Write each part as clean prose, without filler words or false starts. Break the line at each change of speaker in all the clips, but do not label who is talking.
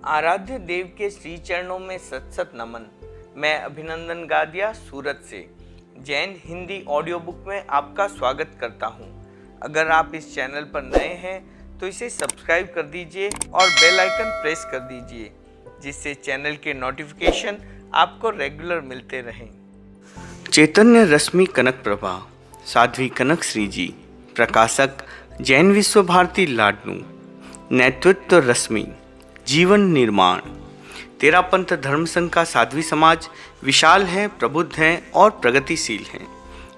आराध्य देव के श्री चरणों में सत सत नमन। मैं अभिनंदन गादिया सूरत से जैन हिंदी ऑडियो बुक में आपका स्वागत करता हूं। अगर आप इस चैनल पर नए हैं तो इसे सब्सक्राइब कर दीजिए और बेल आइकन प्रेस कर दीजिए, जिससे चैनल के नोटिफिकेशन आपको रेगुलर मिलते रहें। चैतन्य रश्मि कनक प्रभा, साध्वी कनक श्री जी, प्रकाशक जैन विश्व भारती लाडनू। नेतृत्व रश्मि, जीवन निर्माण। तेरापंथ धर्म संघ का साध्वी समाज विशाल है, प्रबुद्ध है और प्रगतिशील है।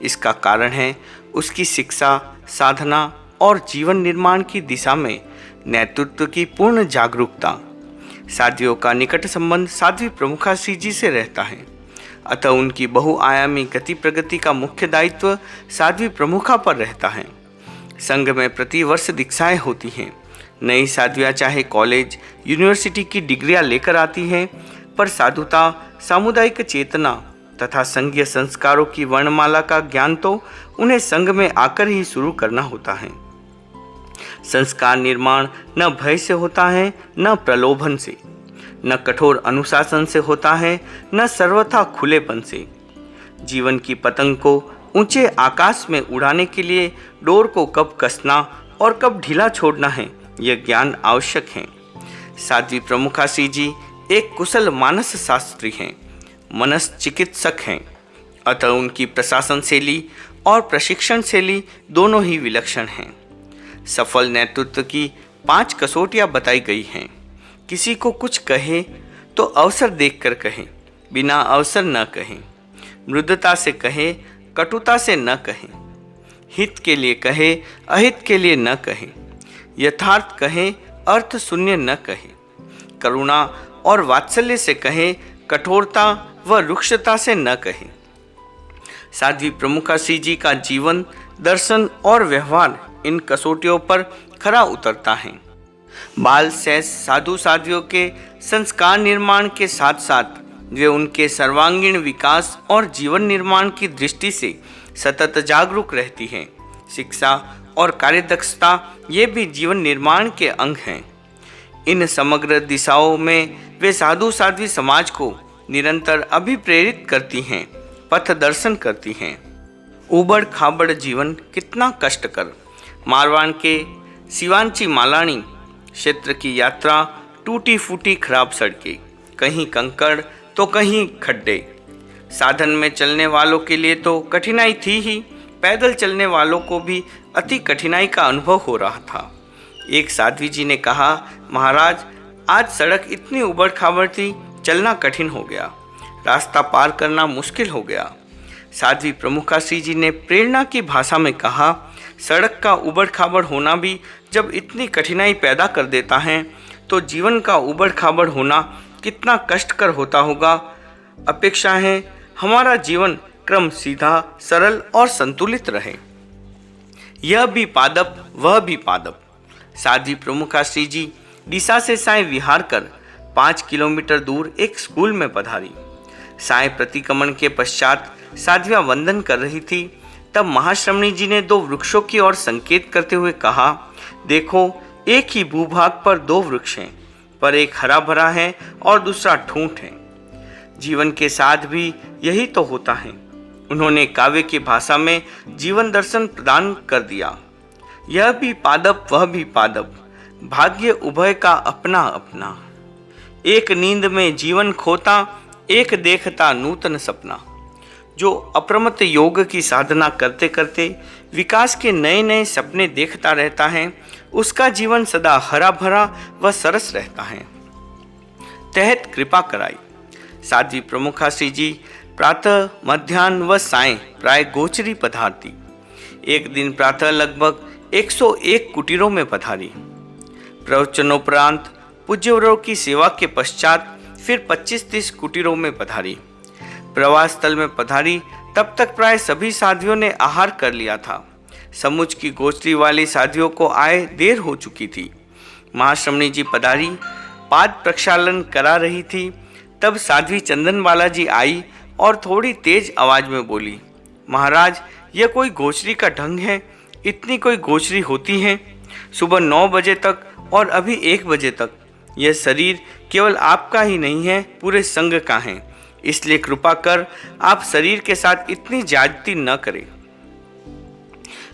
इसका कारण है उसकी शिक्षा, साधना और जीवन निर्माण की दिशा में नेतृत्व की पूर्ण जागरूकता। साध्वियों का निकट संबंध साध्वी प्रमुखा श्री जी से रहता है, अतः उनकी बहुआयामी गति प्रगति का मुख्य दायित्व साध्वी प्रमुखा पर रहता है। संघ में प्रति वर्ष दीक्षाएं होती हैं। नई साध्वियाँ चाहे कॉलेज, यूनिवर्सिटी की डिग्रियां लेकर आती हैं, पर साधुता, सामुदायिक चेतना तथा संघीय संस्कारों की वर्णमाला का ज्ञान तो उन्हें संघ में आकर ही शुरू करना होता है। संस्कार निर्माण न भय से होता है, न प्रलोभन से, न कठोर अनुशासन से होता है, न सर्वथा खुलेपन से। जीवन की पतंग को ऊंचे आकाश में उड़ाने के लिए डोर को कब कसना और कब ढीला छोड़ना है, यह ज्ञान आवश्यक है। साध्वी प्रमुखा श्री जी एक कुशल मानस शास्त्री हैं, मनश्चिकित्सक हैं, अतः उनकी प्रशासन शैली और प्रशिक्षण शैली दोनों ही विलक्षण हैं। सफल नेतृत्व की 5 कसौटियाँ बताई गई हैं। किसी को कुछ कहे तो अवसर देखकर कहें, बिना अवसर न कहें। मृदुता से कहे, कटुता से न कहें। हित के लिए कहे, अहित के लिए न कहें। यथार्थ कहें, अर्थ शून्य न कहें। करुणा और वात्सल्य से कहें, कठोरता व रुक्षता से न कहें। साध्वी प्रमुखा श्री जी का जीवन, दर्शन और व्यवहार इन कसौटियों पर खरा उतरता है। बाल सहज साधु साध्वियों के संस्कार निर्माण के साथ साथ वे उनके सर्वांगीण विकास और जीवन निर्माण की दृष्टि से सतत जागरूक रहती हैं। शिक्षा और कार्यदक्षता ये भी जीवन निर्माण के अंग हैं। इन समग्र दिशाओं में वे साधु साध्वी समाज को निरंतर अभिप्रेरित करती हैं, पथ दर्शन करती हैं। उबड़ खाबड़ जीवन कितना कष्टकर। मारवाड़ के शिवांची मालानी क्षेत्र की यात्रा, टूटी फूटी खराब सड़कें, कहीं कंकड़ तो कहीं खड्डे। साधन में चलने वालों के लिए तो कठिनाई थी ही, पैदल चलने वालों को भी अति कठिनाई का अनुभव हो रहा था। एक साध्वी जी ने कहा, महाराज आज सड़क इतनी उबड़ खाबड़ थी, चलना कठिन हो गया, रास्ता पार करना मुश्किल हो गया। साध्वी प्रमुखा श्री जी ने प्रेरणा की भाषा में कहा, सड़क का उबड़ खाबड़ होना भी जब इतनी कठिनाई पैदा कर देता है तो जीवन का उबड़ खाबड़ होना कितना कष्टकर होता होगा। अपेक्षा है हमारा जीवन क्रम सीधा, सरल और संतुलित रहे। यह भी पादप, वह भी पादप। साध्वी प्रमुखा श्री जी डीसा से साय विहार कर 5 किलोमीटर दूर एक स्कूल में पधारी। साय प्रतिक्रमण के पश्चात साध्वियाँ वंदन कर रही थी, तब महाश्रमणी जी ने 2 वृक्षों की ओर संकेत करते हुए कहा, देखो एक ही भूभाग पर 2 वृक्ष हैं, पर एक हरा भरा है और दूसरा ठूंठ है। जीवन के साथ भी यही तो होता है। उन्होंने काव्य की भाषा में जीवन दर्शन प्रदान कर दिया। यह भी पादप, वह भी पादप, भाग्य उभय का अपना अपना। एक नींद में जीवन खोता, एक देखता नूतन सपना। जो अप्रमत्त योग की साधना करते करते विकास के नए नए सपने देखता रहता है, उसका जीवन सदा हरा भरा व सरस रहता है। तहत कृपा कराई। साध्वी प्रमुखा श्री जी प्रातः, मध्याह्न व सायं प्राय गोचरी पधारती। एक दिन प्रातः लगभग 101 कुटीरों में पधारी। प्रवचनोपरांत पूज्यवरों की सेवा के पश्चात फिर 25-30 कुटीरों में पधारी। प्रवास स्थल में पधारी तब तक प्राय सभी साध्वियों ने आहार कर लिया था। समुच की गोचरी वाली साध्वियों को आए देर हो चुकी थी। महाश्रमणी जी पधारी, पाद प्रक्षालन करा रही थी, तब साध्वी चंदन बाला जी आई और थोड़ी तेज आवाज में बोली, महाराज यह कोई गोचरी का ढंग है? इतनी कोई गोचरी होती है? सुबह 9 बजे तक और अभी 1 बजे तक यह शरीर केवल आपका ही नहीं है, पूरे संघ का है, इसलिए कृपा कर आप शरीर के साथ इतनी ज्यादती न करें।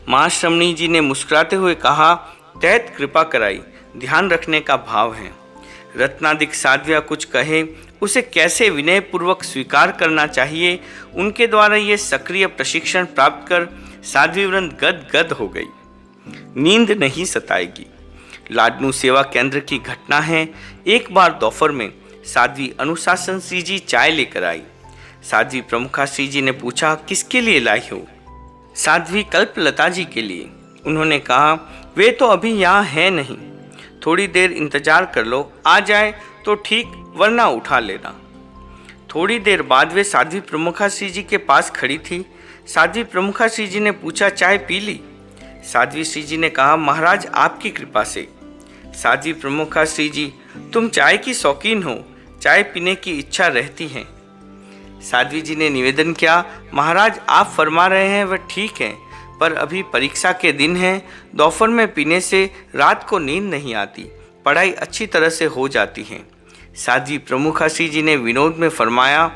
महाश्रमणी जी ने मुस्कुराते हुए कहा, तैत कृपा कराई, ध्यान रखने का भाव है। रत्नादिक साध्विया कुछ कहे उसे कैसे विनय पूर्वक स्वीकार करना चाहिए, उनके द्वारा ये सक्रिय प्रशिक्षण प्राप्त कर साध्वी वृंद गद गद हो गई। नींद नहीं सताएगी। लाडनू सेवा केंद्र की घटना है। एक बार दोपहर में साध्वी अनुशासन श्री जी चाय लेकर आई। साध्वी प्रमुखा श्री जी ने पूछा, किसके लिए लाई हो? साध्वी कल्पलता जी के लिए। उन्होंने कहा, वे तो अभी यहाँ है नहीं, थोड़ी देर इंतजार कर लो, आ जाए तो ठीक, वरना उठा लेना। थोड़ी देर बाद वे साध्वी प्रमुखा श्री जी के पास खड़ी थी। साध्वी प्रमुखा श्री जी ने पूछा, चाय पी ली? साध्वी श्री जी ने कहा, महाराज आपकी कृपा से। साध्वी प्रमुखा श्री जी, तुम चाय की शौकीन हो, चाय पीने की इच्छा रहती है। साध्वी जी ने निवेदन किया, महाराज आप फरमा रहे हैं वह ठीक है, पर अभी परीक्षा के दिन हैं, दोपहर में पीने से रात को नींद नहीं आती, पढ़ाई अच्छी तरह से हो जाती है। साध्वी प्रमुखा श्री जी ने विनोद में फरमाया,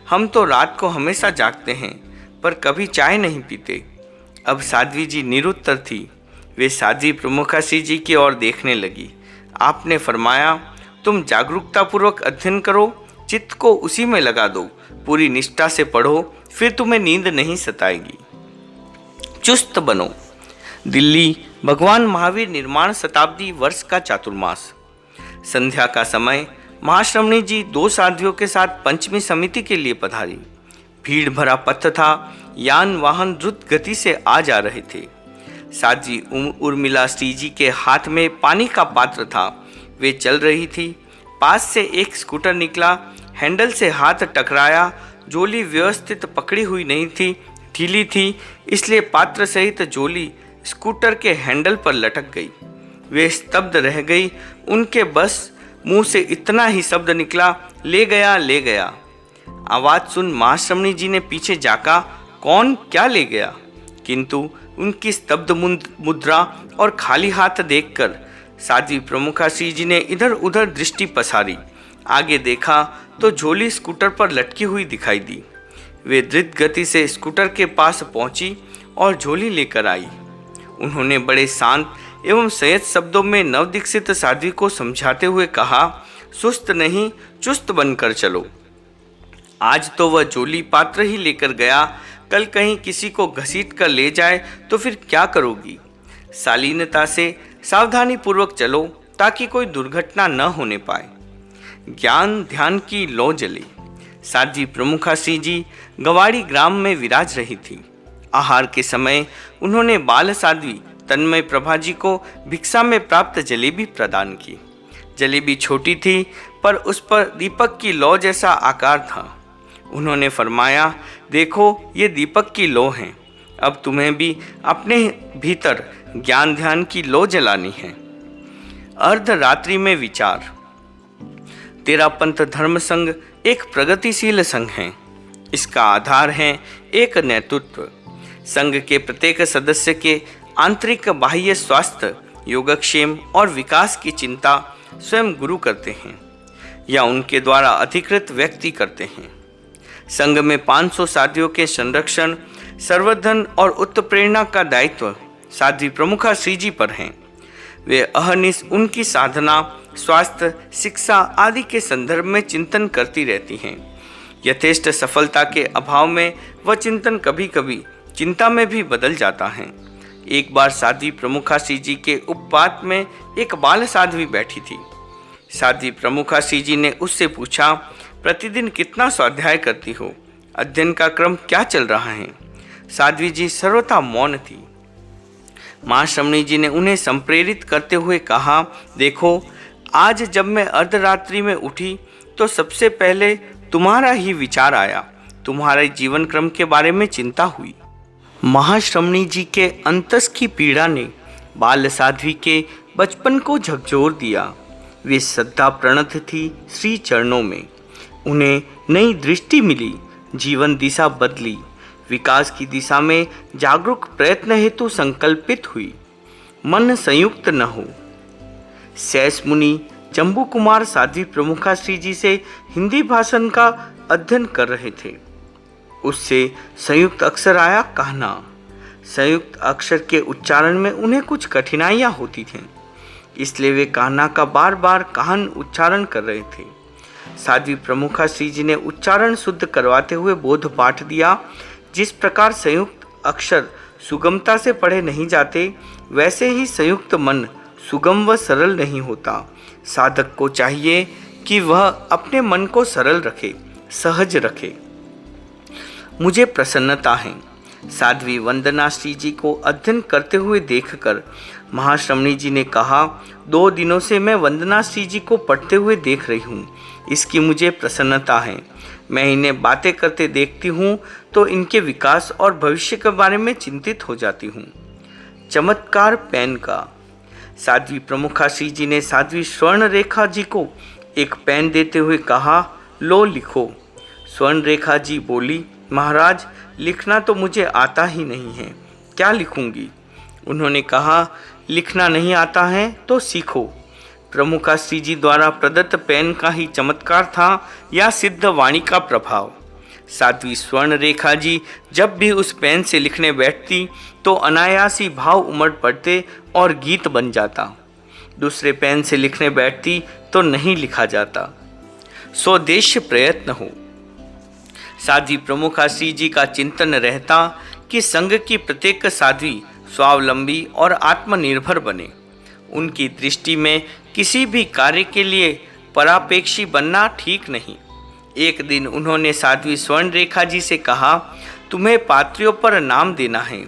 हम तो रात को हमेशा जागते हैं, पर कभी चाय नहीं पीते। अब साध्वी जी निरुत्तर थी। वे साध्वी प्रमुखा श्री जी की ओर देखने लगी। आपने फरमाया, तुम जागरूकतापूर्वक अध्ययन करो, चित्त को उसी में लगा दो, पूरी निष्ठा से पढ़ो, फिर तुम्हें नींद नहीं सताएगी। चुस्त बनो। दिल्ली, भगवान महावीर निर्माण शताब्दी वर्ष का चातुर्मास। संध्या का समय। महाश्रमणी जी 2 साध्वियों के साथ पंचमी समिति के लिए पधारी। भीड़ भरा पथ था, यान वाहन द्रुत गति से आ जा रहे थे। साध्वी उर्मिला श्री जी के हाथ में पानी का पात्र था, वे चल रही थी। पास से एक स्कूटर निकला, हैंडल से हाथ टकराया। जोली व्यवस्थित पकड़ी हुई नहीं थी, ढीली थी, इसलिए पात्र सहित जोली स्कूटर के हैंडल पर लटक गई। वे स्तब्ध रह गई। उनके बस मुंह से इतना ही शब्द निकला, ले गया ले गया। आवाज सुन महाश्रमणी जी ने पीछे झांका, कौन क्या ले गया? किंतु उनकी स्तब्ध मुद्रा और खाली हाथ देखकर साध्वी प्रमुखा श्री जी ने इधर उधर दृष्टि पसारी। आगे देखा तो झोली स्कूटर पर लटकी हुई दिखाई दी। वे द्रुत गति से स्कूटर के पास पहुंची और झोली लेकर आई। उन्होंने बड़े शांत एवं संयत शब्दों में नवदीक्षित साध्वी को समझाते हुए कहा, सुस्त नहीं, चुस्त बनकर चलो। आज तो वह झोली पात्र ही लेकर गया, कल कहीं किसी को घसीट कर ले जाए तो फिर क्या करोगी? शालीनता से सावधानी पूर्वक चलो, ताकि कोई दुर्घटना न होने पाए। ज्ञान ध्यान की लौ जले। साध्वी प्रमुखा श्री जी गवाड़ी ग्राम में विराज रही थी। आहार के समय उन्होंने बाल साध्वी तन्मय प्रभा जी को भिक्षा में प्राप्त जलेबी प्रदान की। जलेबी छोटी थी, पर उस पर दीपक की लौ जैसा आकार था। उन्होंने फरमाया, देखो ये दीपक की लौ हैं, अब तुम्हें भी अपने भीतर ज्ञान ध्यान की लौ जलानी है। अर्धरात्रि में विचार। तेरा पंथ धर्म संघ एक प्रगतिशील संघ है। इसका आधार है एक नेतृत्व। संघ के प्रत्येक सदस्य के आंतरिक बाह्य स्वास्थ्य, योगक्षेम और विकास की चिंता स्वयं गुरु करते हैं या उनके द्वारा अधिकृत व्यक्ति करते हैं। संघ में 500 साध्वियों के संरक्षण, सर्वधन और उत्प्रेरणा का दायित्व साध्वी प्रमुखा श्री जी पर है। वे अहर्निश उनकी साधना, स्वास्थ्य, शिक्षा आदि के संदर्भ में चिंतन करती रहती हैं। यथेष्ट सफलता के अभाव में वह चिंतन कभी कभी चिंता में भी बदल जाता है। एक बार साध्वी प्रमुखा श्री जी के उपपात में एक बाल साध्वी बैठी थी। साध्वी प्रमुखा श्री जी ने उससे पूछा, प्रतिदिन कितना स्वाध्याय करती हो? अध्ययन का क्रम क्या चल रहा है? साध्वी जी सर्वथा मौन थी। महाश्रमणी जी ने उन्हें संप्रेरित करते हुए कहा, देखो, आज जब मैं अर्धरात्रि में उठी तो सबसे पहले तुम्हारा ही विचार आया, तुम्हारे जीवन क्रम के बारे में चिंता हुई। महाश्रमणी जी के अंतस की पीड़ा ने बाल साध्वी के बचपन को झकझोर दिया। वे श्रद्धा प्रणत थी श्री चरणों में। उन्हें नई दृष्टि मिली, जीवन दिशा बदली, विकास की दिशा में जागरूक प्रयत्न हेतु संकल्पित हुई। मन संयुक्त न हो। शेष मुनि जम्बू कुमार साध्वी प्रमुखा श्री जी से हिंदी भाषण का अध्ययन कर रहे थे। उससे संयुक्त अक्षर आया कहना। संयुक्त अक्षर के उच्चारण में उन्हें कुछ कठिनाइयाँ होती थीं, इसलिए वे कहना का बार बार कहन उच्चारण कर रहे थे। साध्वी प्रमुखा श्री जी ने उच्चारण शुद्ध करवाते हुए बोध पाठ दिया। जिस प्रकार संयुक्त अक्षर सुगमता से पढ़े नहीं जाते, वैसे ही संयुक्त मन सुगम व सरल नहीं होता। साधक को चाहिए कि वह अपने मन को सरल रखे, सहज रखे। मुझे प्रसन्नता है। साध्वी वंदना श्री जी को अध्ययन करते हुए देखकर महाश्रमणी जी ने कहा, 2 दिनों से मैं वंदना श्री जी को पढ़ते हुए देख रही हूँ। इसकी मुझे प्रसन्नता है। मैं इन्हें बातें करते देखती हूँ तो इनके विकास और भविष्य के बारे में चिंतित हो जाती हूँ। चमत्कार पेन का। साध्वी प्रमुखा श्री जी ने साध्वी स्वर्ण रेखा जी को एक पेन देते हुए कहा, लो लिखो। स्वर्ण रेखा जी बोली, महाराज लिखना तो मुझे आता ही नहीं है, क्या लिखूंगी। उन्होंने कहा, लिखना नहीं आता है तो सीखो। प्रमुखा श्री जी द्वारा प्रदत्त पेन का ही चमत्कार था या सिद्ध वाणी का प्रभाव। साध्वी स्वर्ण रेखा जी जब भी उस पेन से लिखने बैठती तो अनायासी भाव उमड़ पड़ते और गीत बन जाता। दूसरे पेन से लिखने बैठती तो नहीं लिखा जाता। स्वदेश्य प्रयत्न हो। साध्वी प्रमुखा श्री जी का चिंतन रहता कि संघ की प्रत्येक साध्वी स्वावलंबी और आत्मनिर्भर बने। उनकी दृष्टि में किसी भी कार्य के लिए परापेक्षी बनना ठीक नहीं। एक दिन उन्होंने साध्वी स्वर्ण रेखा जी से कहा, तुम्हें पात्रियों पर नाम देना है।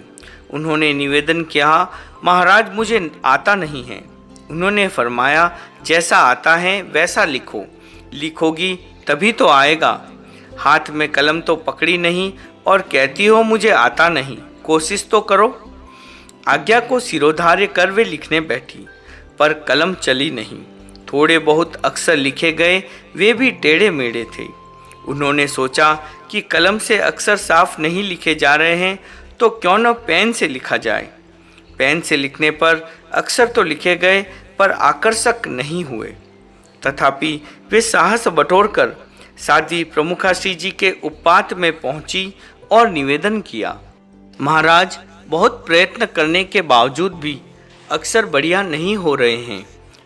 उन्होंने निवेदन किया, महाराज मुझे आता नहीं है। उन्होंने फरमाया, जैसा आता है वैसा लिखो। लिखोगी तभी तो आएगा। हाथ में कलम तो पकड़ी नहीं और कहती हो मुझे आता नहीं, कोशिश तो करो। आज्ञा को सिरोधार्य कर वे लिखने बैठी, पर कलम चली नहीं। थोड़े बहुत अक्षर लिखे गए, वे भी टेढ़े मेढ़े थे। उन्होंने सोचा कि कलम से अक्षर साफ नहीं लिखे जा रहे हैं तो क्यों न पेन से लिखा जाए। पेन से लिखने पर अक्षर तो लिखे गए पर आकर्षक नहीं हुए। तथापि वे साहस बटोरकर साध्वी प्रमुखा श्री जी के उपपात में पहुंची और निवेदन किया, महाराज बहुत प्रयत्न करने के बावजूद भी अक्षर बढ़िया नहीं हो रहे हैं।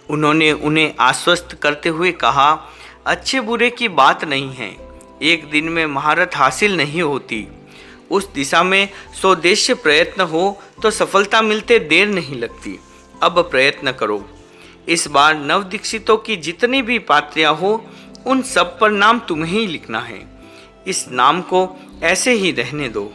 उन्होंने उन्हें आश्वस्त करते हुए कहा, अच्छे बुरे की बात नहीं है, एक दिन में महारत हासिल नहीं होती। उस दिशा में स्वदेश्य प्रयत्न हो तो सफलता मिलते देर नहीं लगती। अब प्रयत्न करो। इस बार नवदीक्षितों की जितनी भी पात्रियां हो, उन सब पर नाम तुम्हें ही लिखना है। इस नाम को ऐसे ही रहने दो।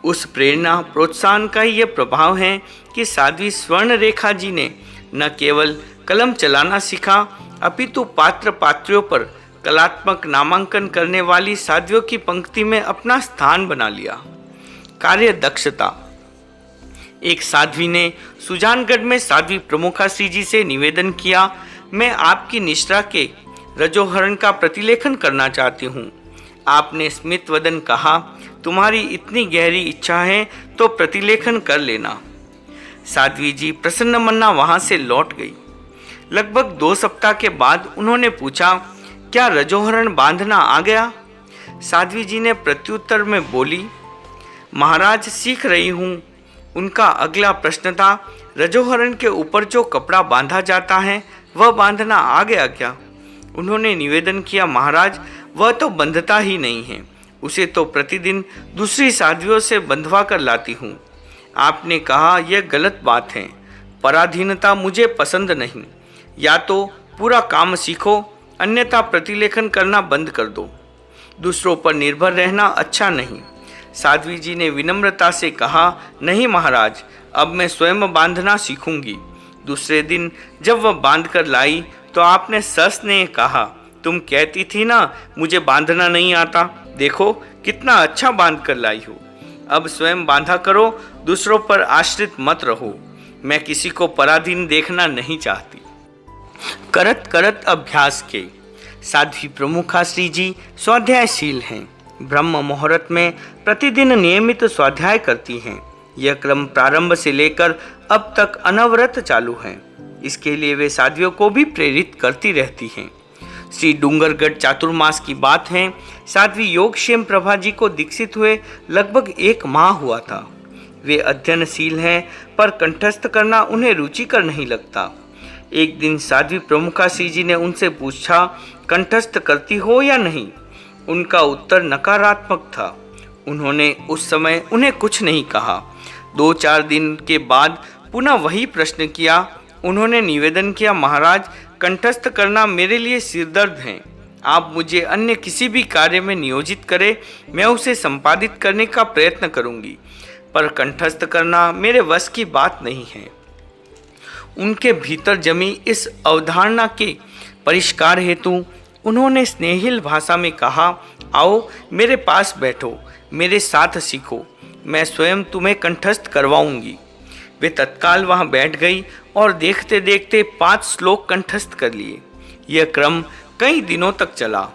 उस प्रेरणा प्रोत्साहन का ये प्रभाव है कि साध्वी स्वर्ण रेखा जी ने न केवल कलम चलाना सीखा, अपितु पात्र पात्रियों पर कलात्मक नामांकन करने वाली साध्वियों की पंक्ति में अपना स्थान बना लिया। कार्य दक्षता। एक साध्वी ने सुजानगढ़ में साध्वी प्रमुखा श्री जी से निवेदन किया, मैं आपकी निष्ठा के रजोहरण का प्रतिलेखन करना चाहती हूँ। आपने स्मित वदन कहा, तुम्हारी इतनी गहरी इच्छा है तो प्रतिलेखन कर लेना। साध्वी जी प्रसन्न मन्ना वहाँ से लौट गई। लगभग 2 सप्ताह के बाद उन्होंने पूछा, क्या रजोहरण बांधना आ गया? साध्वी जी ने प्रत्युत्तर में बोली, महाराज सीख रही हूँ। उनका अगला प्रश्न था, रजोहरण के ऊपर जो कपड़ा बांधा जाता है वह बांधना आ गया क्या? उन्होंने निवेदन किया, महाराज वह तो बंधता ही नहीं है, उसे तो प्रतिदिन दूसरी साध्वियों से बंधवा कर लाती हूँ। आपने कहा यह गलत बात है, पराधीनता मुझे पसंद नहीं। या तो पूरा काम सीखो, अन्यथा प्रतिलेखन करना बंद कर दो। दूसरों पर निर्भर रहना अच्छा नहीं। साध्वी जी ने विनम्रता से कहा, नहीं महाराज, अब मैं स्वयं बांधना सीखूंगी। दूसरे दिन जब वह बांध कर लाई तो आपने सस्नेह कहा, तुम कहती थी ना मुझे बांधना नहीं आता, देखो कितना अच्छा बांध कर लाई हो। अब स्वयं बांधा करो, दूसरों पर आश्रित मत रहो। मैं किसी को पराधीन देखना नहीं चाहती। करत करत अभ्यास के। साध्वी प्रमुखा श्री जी स्वाध्यायशील हैं। ब्रह्म मुहूर्त में प्रतिदिन नियमित स्वाध्याय करती हैं। यह क्रम प्रारंभ से लेकर अब तक अनवरत चालू है। इसके लिए वे साध्वियों को भी प्रेरित करती रहती हैं। श्री डूंगरगढ़ चातुर्मास की बात है। साध्वी योगक्षेम प्रभा जी को दीक्षित हुए लगभग 1 माह हुआ था। वे अध्ययनशील हैं, पर कंठस्थ करना उन्हें रुचिकर नहीं लगता। एक दिन साध्वी प्रमुखा श्री जी ने उनसे पूछा, कंठस्थ करती हो या नहीं? उनका उत्तर नकारात्मक था। उन्होंने उस समय उन्हें कुछ नहीं कहा। 2-4 दिन के बाद पुनः वही प्रश्न किया। उन्होंने निवेदन किया, महाराज, कंठस्थ करना मेरे लिए सिरदर्द है। आप मुझे अन्य किसी भी कार्य में नियोजित करें, मैं उसे संपादित करने का प्रयत्न करूंगी, पर कंठस्थ करना मेरे वश की बात नहीं है। उनके भीतर जमी इस अवधारणा के परिष्कार हेतु उन्होंने स्नेहिल भाषा में कहा, आओ मेरे पास बैठो, मेरे साथ सीखो, मैं स्वयं तुम्हें कंठस्थ करवाऊंगी। वे तत्काल वहां बैठ गई और देखते देखते 5 श्लोक कंठस्थ कर लिए। यह क्रम कई दिनों तक चला।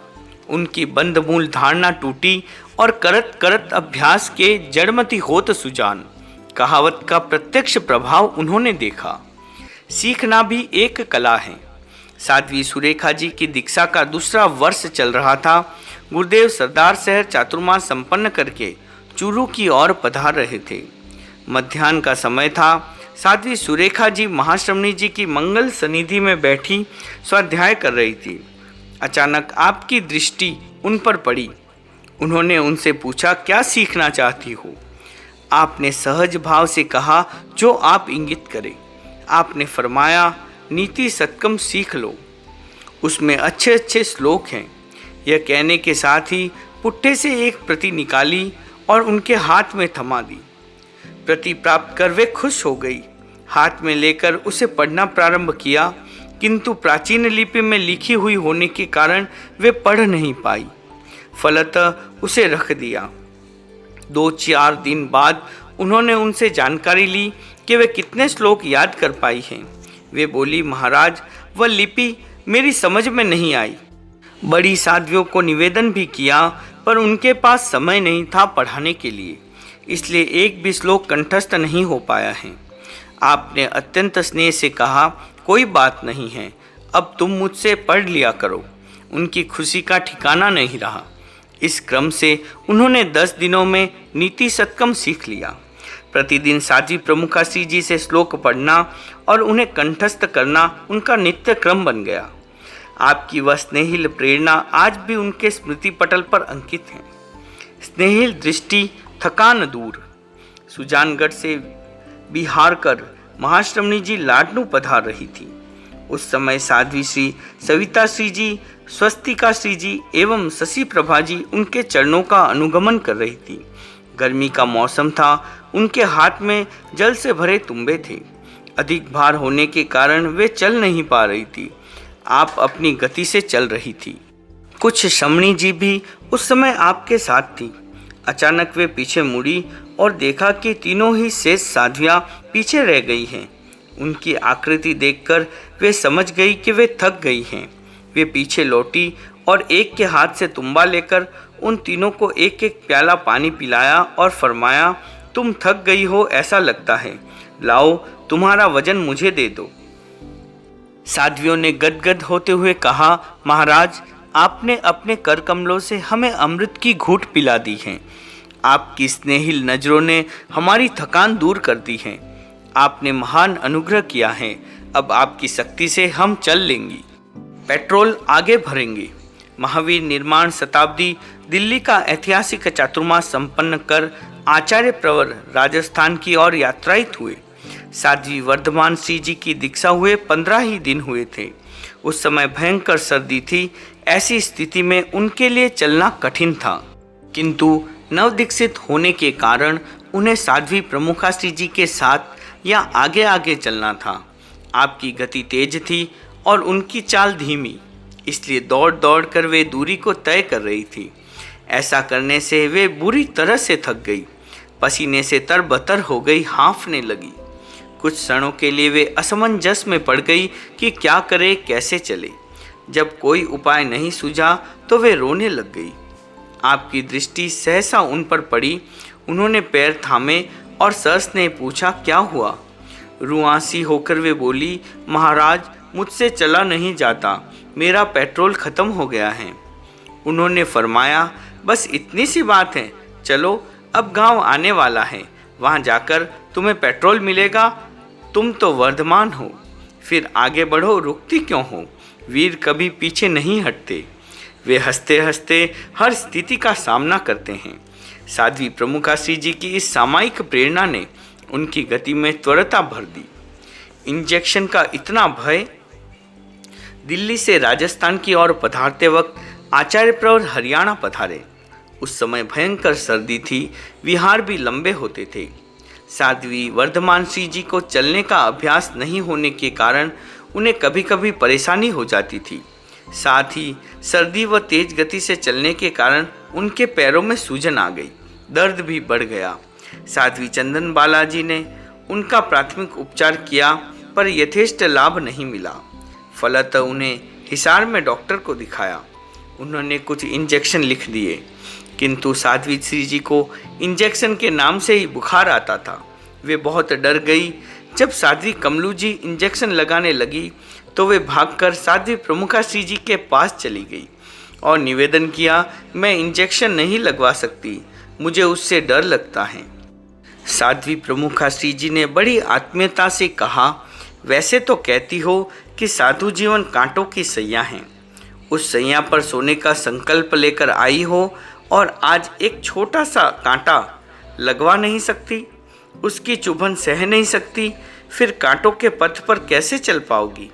उनकी बंधमूल धारणा टूटी और करत करत अभ्यास के जड़मती होत सुजान कहावत का प्रत्यक्ष प्रभाव उन्होंने देखा। सीखना भी एक कला है। साध्वी सुरेखा जी की दीक्षा का दूसरा वर्ष चल रहा था। गुरुदेव सरदार शहर चातुर्मास संपन्न करके चूरू की ओर पधार रहे थे। मध्याह्न का समय था। साध्वी सुरेखा जी महाश्रमणी जी की मंगल सनिधि में बैठी स्वाध्याय कर रही थी। अचानक आपकी दृष्टि उन पर पड़ी। उन्होंने उनसे पूछा, क्या सीखना चाहती हो? आपने सहज भाव से कहा, जो आप इंगित करें। आपने फरमाया, नीति सत्कम सीख लो, उसमें अच्छे अच्छे श्लोक हैं। यह कहने के साथ ही पुट्ठे से एक प्रति निकाली और उनके हाथ में थमा दी। प्रति प्राप्त कर वे खुश हो गई। हाथ में लेकर उसे पढ़ना प्रारंभ किया, किंतु प्राचीन लिपि में लिखी हुई होने के कारण वे पढ़ नहीं पाई। फलतः उसे रख दिया। 2-4 दिन बाद उन्होंने उनसे जानकारी ली कि वे कितने श्लोक याद कर पाई हैं। वे बोली, महाराज, वह लिपि मेरी समझ में नहीं आई। बड़ी साध्वियों को निवेदन भी किया, पर उनके पास समय नहीं था पढ़ाने के लिए, इसलिए एक भी श्लोक कंठस्थ नहीं हो पाया है। आपने अत्यंत स्नेह से कहा, कोई बात नहीं है, अब तुम मुझसे पढ़ लिया करो। उनकी खुशी का ठिकाना नहीं रहा। इस क्रम से उन्होंने 10 दिनों में नीति सत्कम सीख लिया। प्रतिदिन साध्वी प्रमुखा श्री जी से श्लोक पढ़ना और उन्हें कंठस्थ करना उनका नित्य क्रम बन गया। आपकी वह स्नेहिल प्रेरणा आज भी उनके स्मृति पटल पर अंकित है। स्नेहिल दृष्टि, थकान दूर। सुजानगढ़ से बिहार कर महाश्रमणी जी लाडनू पधार रही थी। उस समय साध्वी श्री सविता श्री जी, स्वस्तिका श्री जी एवं शशि प्रभा जी उनके चरणों का अनुगमन कर रही थी। गर्मी का मौसम था। उनके हाथ में जल से भरे तुम्बे थे। अधिक भार होने के कारण वे चल नहीं पा रही थी। आप अपनी गति से चल रही थी। कुछ शमणी जी भी उस समय आपके साथ थी। अचानक वे पीछे मुड़ी और देखा कि तीनों ही शेष साध्वियाँ पीछे रह गई हैं। उनकी आकृति देखकर वे समझ गई कि वे थक गई हैं। वे पीछे लौटी और एक के हाथ से तुम्बा लेकर उन तीनों को एक एक प्याला पानी पिलाया और फरमाया, तुम थक गई हो ऐसा लगता है, लाओ तुम्हारा वजन मुझे दे दो। साध्वियों ने गदगद होते हुए कहा, महाराज, आपने अपने कर कमलों से हमें अमृत की घूंट पिला दी है। आपकी स्नेहिल नजरों ने हमारी थकान दूर कर दी है। आपने महान अनुग्रह किया है। अब आपकी शक्ति से हम चल लेंगी। पेट्रोल आगे भरेंगे। महावीर निर्माण शताब्दी दिल्ली का ऐतिहासिक चातुर्मास संपन्न कर आचार्य प्रवर राजस्थान की ओर यात्रायित हुए। साध्वी वर्धमान श्री जी की दीक्षा हुए 15 ही दिन हुए थे। उस समय भयंकर सर्दी थी। ऐसी स्थिति में उनके लिए चलना कठिन था, किंतु नवदीक्षित होने के कारण उन्हें साध्वी प्रमुखा श्री जी के साथ या आगे आगे चलना था। आपकी गति तेज थी और उनकी चाल धीमी, इसलिए दौड़ दौड़ कर वे दूरी को तय कर रही थी। ऐसा करने से वे बुरी तरह से थक गई, पसीने से तरबतर हो गई, हाँफने लगी। कुछ क्षणों के लिए वे असमंजस में पड़ गई कि क्या करे, कैसे चले। जब कोई उपाय नहीं सूझा तो वे रोने लग गई। आपकी दृष्टि सहसा उन पर पड़ी। उन्होंने पैर थामे और सरस ने पूछा, क्या हुआ? रुआंसी होकर वे बोली, महाराज मुझसे चला नहीं जाता, मेरा पेट्रोल खत्म हो गया है। उन्होंने फरमाया, बस इतनी सी बात है, चलो अब गांव आने वाला है, वहां जाकर तुम्हें पेट्रोल मिलेगा। तुम तो वर्धमान हो, फिर आगे बढ़ो, रुकती क्यों हो? वीर कभी पीछे नहीं हटते। वे हंसते हंसते हर स्थिति का सामना करते हैं। साध्वी प्रमुखाश्री जी की इस सामायिक प्रेरणा ने उनकी गति में त्वरता भर दी। इंजेक्शन का इतना भय। दिल्ली से राजस्थान की ओर पधारते वक्त आचार्य प्रवर हरियाणा पधारे। उस समय भयंकर सर्दी थी, विहार भी लंबे होते थे। साध्वी वर्धमान श्री जी को चलने का अभ्यास नहीं होने के कारण उन्हें कभी कभी परेशानी हो जाती थी। साथ ही सर्दी व तेज गति से चलने के कारण उनके पैरों में सूजन आ गई, दर्द भी बढ़ गया। साध्वी चंदन बालाजी ने उनका प्राथमिक उपचार किया, पर यथेष्ट लाभ नहीं मिला। फलतः उन्हें हिसार में डॉक्टर को दिखाया। उन्होंने कुछ इंजेक्शन लिख दिए, किंतु साध्वी श्री जी को इंजेक्शन के नाम से ही बुखार आता था। वे बहुत डर गई। जब साध्वी कमलू जी इंजेक्शन लगाने लगी तो वे भागकर साध्वी प्रमुखाश्री जी के पास चली गई और निवेदन किया, मैं इंजेक्शन नहीं लगवा सकती, मुझे उससे डर लगता है। साध्वी प्रमुखाश्री जी ने बड़ी आत्मीयता से कहा, वैसे तो कहती हो कि साधु जीवन कांटों की सैया है, उस सैया पर सोने का संकल्प लेकर आई हो और आज एक छोटा सा कांटा लगवा नहीं सकती, उसकी चुभन सह नहीं सकती, फिर कांटों के पथ पर कैसे चल पाओगी?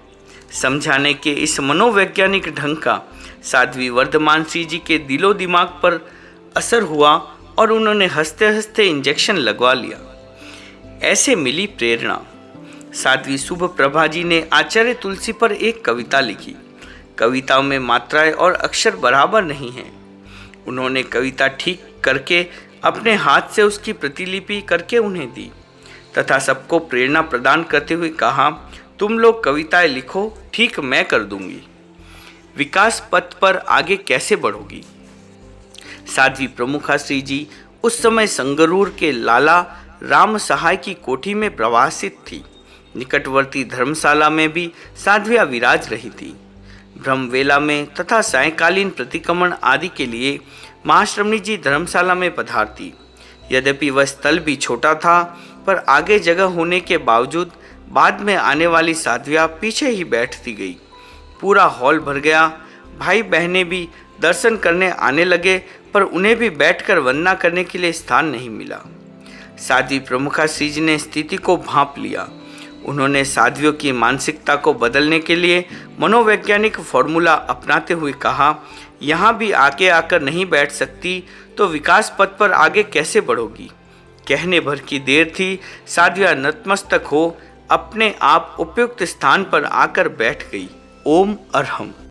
समझाने के इस मनोवैज्ञानिक ढंग का साध्वी वर्धमान श्री जी के दिलो दिमाग पर असर हुआ और उन्होंने हंसते हंसते इंजेक्शन लगवा लिया। ऐसे मिली प्रेरणा। साध्वी शुभ प्रभा जी ने आचार्य तुलसी पर एक कविता लिखी। कविताओं में मात्राएं और अक्षर बराबर नहीं हैं। उन्होंने कविता ठीक करके अपने हाथ से उसकी प्रतिलिपि करके उन्हें दी तथा सबको प्रेरणा प्रदान करते हुए कहा, तुम लोग कविताएं लिखो, ठीक मैं कर दूंगी। विकास पथ पर आगे कैसे बढ़ोगी? साध्वी प्रमुखाश्री जी उस समय संगरूर के लाला राम सहाय की कोठी में प्रवासित थी। निकटवर्ती धर्मशाला में भी साध्वियाँ विराज रही थी। ब्रह्मवेला में तथा सायंकालीन प्रतिक्रमण आदि के लिए महाश्रमणी जी धर्मशाला में पधारती। यद्यपि वह स्थल भी छोटा था, पर आगे जगह होने के बावजूद बाद में आने वाली साध्वियाँ पीछे ही बैठती गई। पूरा हॉल भर गया। भाई बहनें भी दर्शन करने आने लगे, पर उन्हें भी बैठकर वंदना करने के लिए स्थान नहीं मिला। साध्वी प्रमुखाश्री जी ने स्थिति को भांप लिया। उन्होंने साध्वियों की मानसिकता को बदलने के लिए मनोवैज्ञानिक फॉर्मूला अपनाते हुए कहा, यहाँ भी आके आकर नहीं बैठ सकती तो विकास पथ पर आगे कैसे बढ़ोगी? कहने भर की देर थी। साध्वियाँ नतमस्तक हो अपने आप उपयुक्त स्थान पर आकर बैठ गई। ओम अरहम।